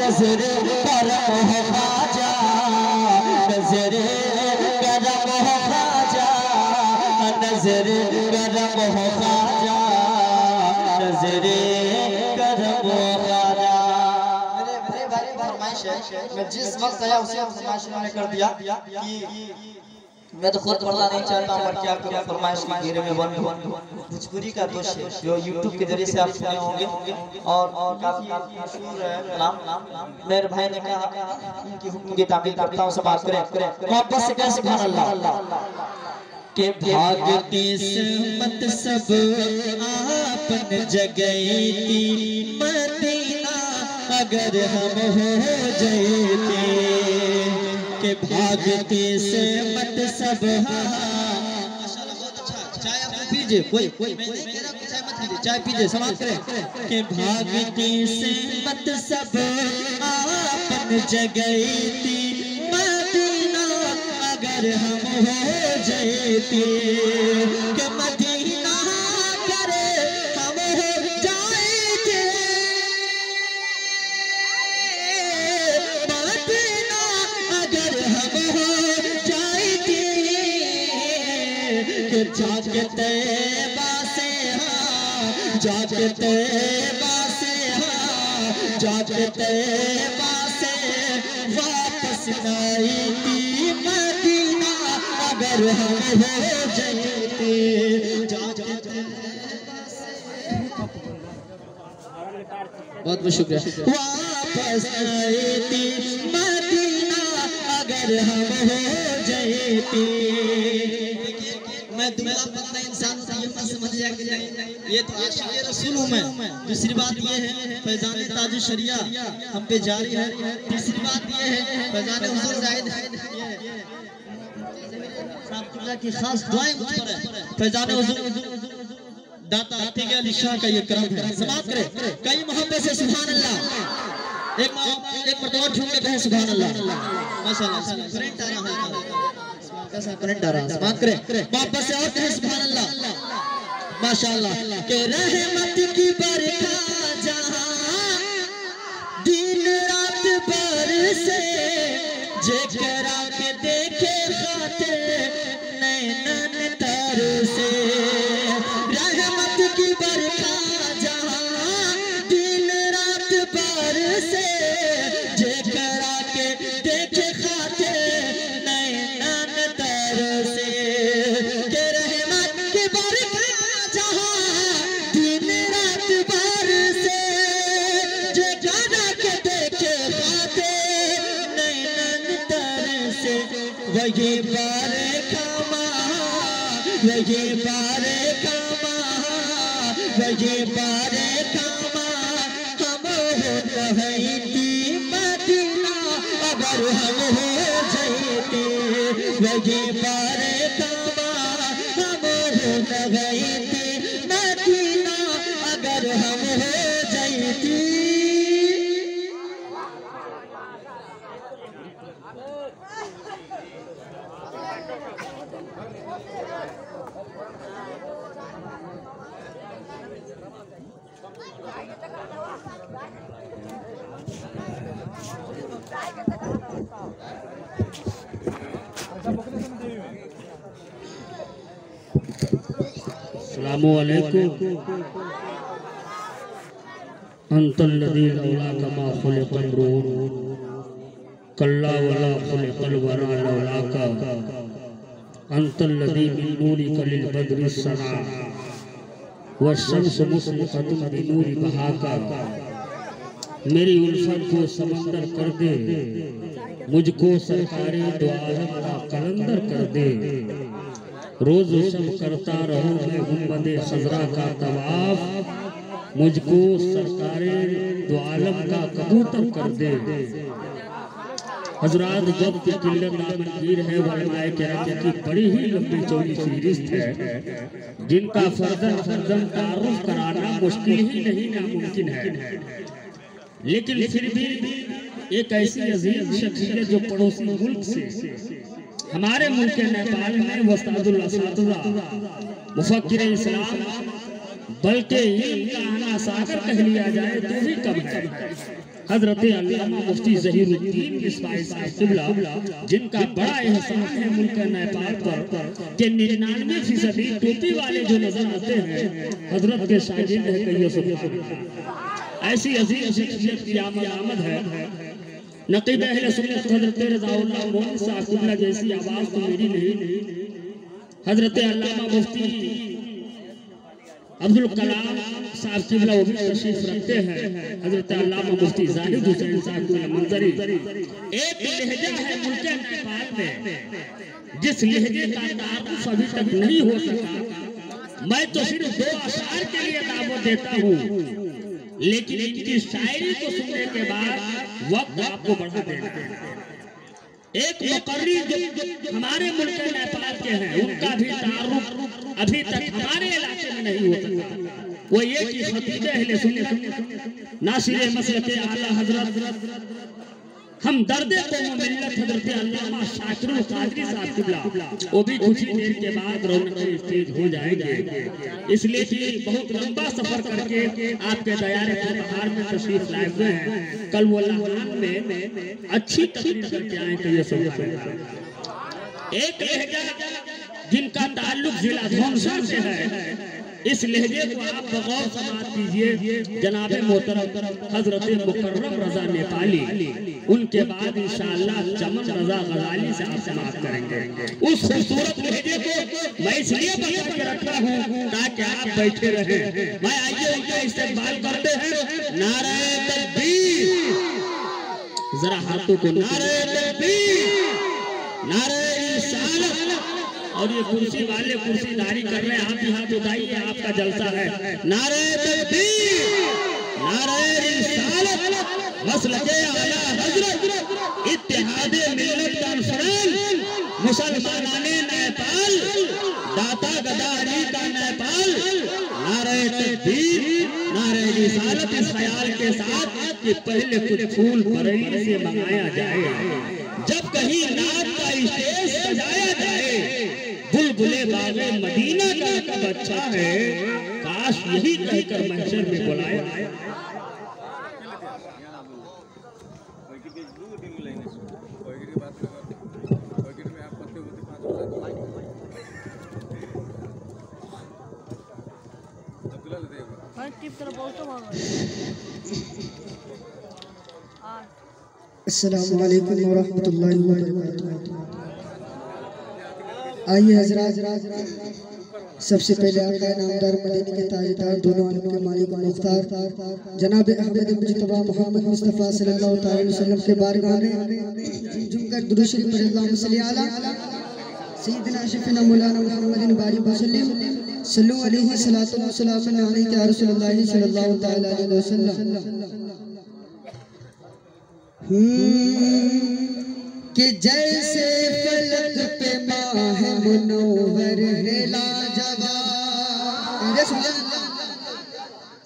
नजर करम हो ख्वाजा, नजर करम हो ख्वाजा, नजर करम हो ख्वाजा, नजर करम हो ख्वाजा। मेरे भाई की फरमाइश है, मैं जिस वक्त आया उसे फरमाइश मैंने कर दिया कि मैं तो खुद पढ़ना नहीं चाहता पर क्या करूं, फरमाइश की घेरे में बंद हूं। भोजपुरी का दोष है जो यूट्यूब के जरिए से आप सुने होंगे और काफी मशहूर है कलाम। मेरे भाई ने कहा कि हुक्म की ताबीर करता हूं, सब बात करें वापस से कैसे सुभान अल्लाह के भागती किस्मत सब आपन जगई थी मदीना अगर हम हो जाते के भागती से मत सब। माशाल्लाह बहुत अच्छा, चाय आप पीजिए, कोई मैं नहीं कह रहा कि चाय मत पीजिए, चाय पीजिए, समाप्त करें के भागती से मत सब आपन जगई थी मदीना अगर हम हो जाते के मदीना करे हम हो जाते मदीना अगर हम हो जाते के जागते बासे हाँ जागते बासे हाँ जागते बासे वापस नहीं थी मदीना अगर हम हो जाते जागते बहुत बहुत शुक्रिया। वापस नहीं थी मदीना अगर हम हो जाते। मैं दुबला पतला इंसान से ये मत समझ जाए कि ये तो आशिक़ रसूल हूं मैं। दूसरी बात ये है फैज़ान ताज शरिया हम पे जारी है। तीसरी बात ये है फैज़ान हुज़ूर ज़ाहिद साहब की खास दुआएं मुझ पर है। फैज़ान हुज़ूर दाता आतिक अली शाह का ये करम है। समाप्त करें कई मोहब्बत से सुभान अल्लाह। एक मरतबा ठूक के कहें सुभान अल्लाह। माशाअल्लाह करंट आ रहा है, कैसा करंट आ रहा है। समाप्त करें मोहब्बत से और कहें सुभान अल्लाह। माशाअल्लाह के रहमत की बरखा जहां दिन रात बरसे जेकरा के देखे खातिर नैनन तरसे। रहमत की बरखा जहां दिन रात बरसे जेकरा के देखे खातिर नैनन तरसे के रहमत की बरखा जहां दिन रात बरसे जेकरा के देखे खातिर नैनन तरसे। वही बरखा वही बरखा वही बरखा हम हो रहती मदीना अगर हम हो जाते। वही बरखा हम हो रहती मदीना अगर हम हो जाते। अस्सलामु अलैकुम। अंतल्लज़ी लौला कमा खुलिक़ल रूह कल्ला वला खुलिक़ल वरा लौलाका अंतल्लज़ी मिन नूरिका लिल बद्रि सना वश्शम्सु मुशरिक़तुन बिनूरि बहाका। मेरी उल्फत को समंदर कर दे, मुझको सरकारे दो आलम का कलंदर कर दे। रोज शब करता रहूं मैं गुंबदे खज़रा का तवाफ, मुझको सरकारे दो आलम का कबूतर कर दे। हजरात जब की किल्लत नामंगीर है वलमाए किराम की बड़ी ही लंबी चौड़ी फहरिस्त है जिनका फर्जन तारुफ कराना मुश्किल ही नहीं नामुमकिन है। लेकिन फिर भी एक ऐसी अजीज शख्सियत जो पड़ोसी मुल्क से हमारे मुल्क नेपाल में वस्तादुल असातिज़ा मुफक्किर इस्लाम बल्कि इल्म का आना सागर कह लिया जाए तो भी कम है। हजरत अल्लामा मुफ्ती ज़हीरुद्दीन इस्माइल साहब क़िबला, जिनका बड़ा एहसान है मुल्क नेपाल पर कि 99% टोपी वाले जो नजर आते हैं हजरत के शागिर्द है। कहिए सुभान अल्लाह। ऐसी अजीम शख्सियत की आमद है। नकीब अहले सुन्नत हजरत रज़ाउल्लाह मोहम्मद साहब क़िबला जैसी आवाज़ तो मेरी नहीं। हजरत अल्लामा मुफ्ती अब्दुल कलाम साहब क़िबला वो भी तशरीफ रखते हैं। हजरत अल्लामा मुफ्ती ज़ाहिद हुसैन साहब क़िबला मंजरी। एक लहजा है मुल्क नेपाल में जिस लहजे का तारुफ अभी तक नहीं हो सका। मैं तो सिर्फ 2 अशार के लिए दावत देता हूँ, लेकिन इनकी शायरी को सुनने के बाद वक्त आपको बढ़ा देना। एक मुकर्री जो हमारे मुल्क नेपाल के हैं, उनका भी तारुफ अभी तक हमारे इलाके में नहीं हो सका। वो ये कि खतीब अहले सुन्नत नासिर मसलक आला हजरत हम दर्दे कौम मिल्लत हजरत अल्लामा शाकिरुल कादरी साहब क़िबला वो भी कुछ ही देर के बाद रौनक स्टेज हो जाएंगे। इसलिए कि बहुत लंबा सफर करके आपके दयारे फतहार में तशरीफ लाए हुए हैं। कल वो लाहौर में अच्छी तकरीर करके आए। तो ये सब एक लहजा जिनका ताल्लुक जिला धौंसा से है, इस लहजे को आप बगौर समात कीजिए। जनाबे मोहतरम हजरत मुकर्रम रजा नेपाली, उनके बाद इंशाअल्लाह चमन रजा गजाली से आप समात करेंगे। उस खूबसूरत लहजे को मैं इसलिए बचा के रखा हूँ ताकि आप बैठे रहें। मैं आइए उनका इस्तेमाल करते हैं। नारे तकबीर, जरा हाथों को नारे तकबीर, नारे रिसालत। और ये कुर्सी वाले कुर्सीदारी कर रहे हैं, आप ही हाथ उठाइए, आपका जलसा है। नारे तकबीर, नारे रिसालत, मसलके आला हजरत इत्तेहादे मिल्लत कॉन्फ्रेंस, मुसलमानाने नेपाल, दाता गदारी का नेपाल। नारे तकबीर, नारे रिसालत, इस ख्याल के साथ कि पहले कुछ फूल बरेली से मंगाया जाए। जब कहीं नात का स्टेज सजाया जाए, बुलबुले बागे मदीना का लक़ब अच्छा है, काश यही कहकर महशर में बुलाया। अस्सलामु अलैकुम व रहमतुल्लाहि व बरकातुहू। आइए हज़रात, सबसे पहले आपका नामदार मदीने के ताजदार, दोनों आलम के मालिक व मुख्तार जनाब अहमद मुज्तबा मोहम्मद मुस्तफ़ा सल्लल्लाहु अलैहि वसल्लम के बारगाह में झुमकर दुरूद शरीफ पढ़ अल्लाहुम्मा सल्ली अला सय्यिदना शफीना मौलाना मुहम्मदिन बारिक वसल्लम सल्लु अलैहि सलातु व सलाम अलैका या रसूलल्लाह सल्लल्लाहु तआला अलैहि वसल्लम। कि जैसे फलक पे माह मुनव्वर है लाजवाब,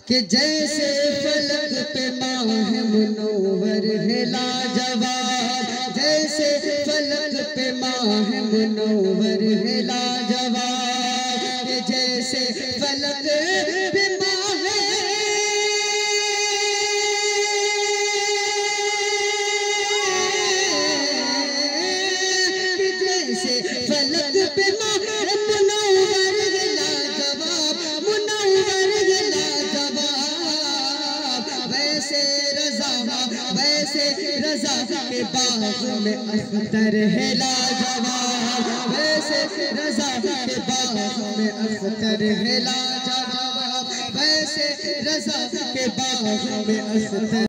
कि जैसे फलक पे माह मुनव्वर है लाजवाब, जैसे फलक पे माह मुनव्वर है लाजवाब, कि जैसे फलक पे फलक पे माह मुनव्वर है लाजवाब, मुनव्वर है लाजवाब, वैसे रज़ा के बाग में अख्तर है लाजवाब, वैसे रज़ा के बाग में अख्तर है लाजवाब, वैसे रज़ा के बाग में अख्तर